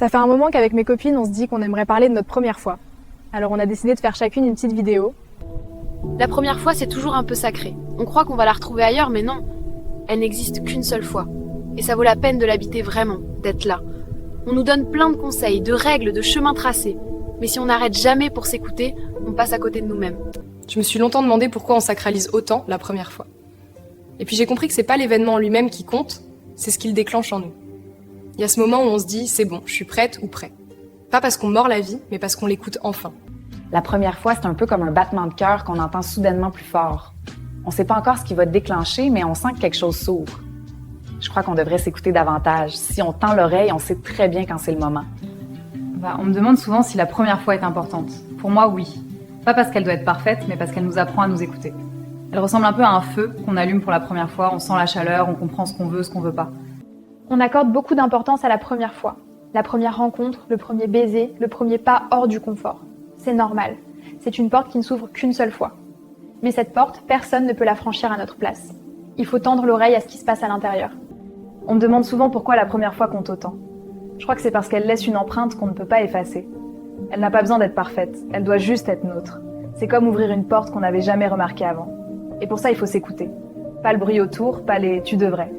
Ça fait un moment qu'avec mes copines, on se dit qu'on aimerait parler de notre première fois. Alors on a décidé de faire chacune une petite vidéo. La première fois, c'est toujours un peu sacré. On croit qu'on va la retrouver ailleurs, mais non. Elle n'existe qu'une seule fois. Et ça vaut la peine de l'habiter vraiment, d'être là. On nous donne plein de conseils, de règles, de chemins tracés. Mais si on n'arrête jamais pour s'écouter, on passe à côté de nous-mêmes. Je me suis longtemps demandé pourquoi on sacralise autant la première fois. Et puis j'ai compris que c'est pas l'événement en lui-même qui compte, c'est ce qu'il déclenche en nous. Il y a ce moment où on se dit, c'est bon, je suis prête ou prêt. Pas parce qu'on mord la vie, mais parce qu'on l'écoute enfin. La première fois, c'est un peu comme un battement de cœur qu'on entend soudainement plus fort. On sait pas encore ce qui va déclencher, mais on sent que quelque chose s'ouvre. Je crois qu'on devrait s'écouter davantage. Si on tend l'oreille, on sait très bien quand c'est le moment. On me demande souvent si la première fois est importante. Pour moi, oui. Pas parce qu'elle doit être parfaite, mais parce qu'elle nous apprend à nous écouter. Elle ressemble un peu à un feu qu'on allume pour la première fois, on sent la chaleur, on comprend ce qu'on veut pas. On accorde beaucoup d'importance à la première fois. La première rencontre, le premier baiser, le premier pas hors du confort. C'est normal. C'est une porte qui ne s'ouvre qu'une seule fois. Mais cette porte, personne ne peut la franchir à notre place. Il faut tendre l'oreille à ce qui se passe à l'intérieur. On me demande souvent pourquoi la première fois compte autant. Je crois que c'est parce qu'elle laisse une empreinte qu'on ne peut pas effacer. Elle n'a pas besoin d'être parfaite, elle doit juste être nôtre. C'est comme ouvrir une porte qu'on n'avait jamais remarquée avant. Et pour ça, il faut s'écouter. Pas le bruit autour, pas les « tu devrais ».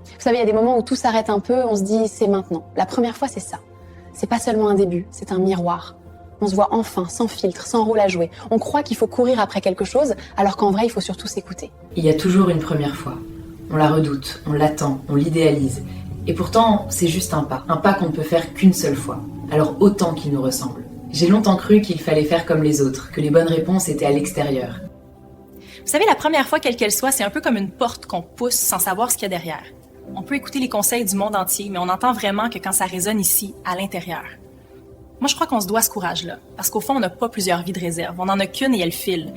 Vous savez, il y a des moments où tout s'arrête un peu, on se dit c'est maintenant. La première fois, c'est ça. C'est pas seulement un début, c'est un miroir. On se voit enfin, sans filtre, sans rôle à jouer. On croit qu'il faut courir après quelque chose, alors qu'en vrai, il faut surtout s'écouter. Il y a toujours une première fois. On la redoute, on l'attend, on l'idéalise. Et pourtant, c'est juste un pas qu'on ne peut faire qu'une seule fois. Alors autant qu'il nous ressemble. J'ai longtemps cru qu'il fallait faire comme les autres, que les bonnes réponses étaient à l'extérieur. Vous savez, la première fois, quelle qu'elle soit, c'est un peu comme une porte qu'on pousse sans savoir ce qu'il y a derrière. On peut écouter les conseils du monde entier, mais on entend vraiment que quand ça résonne ici, à l'intérieur. Moi, je crois qu'on se doit ce courage-là, parce qu'au fond, on n'a pas plusieurs vies de réserve. On n'en a qu'une et elle file.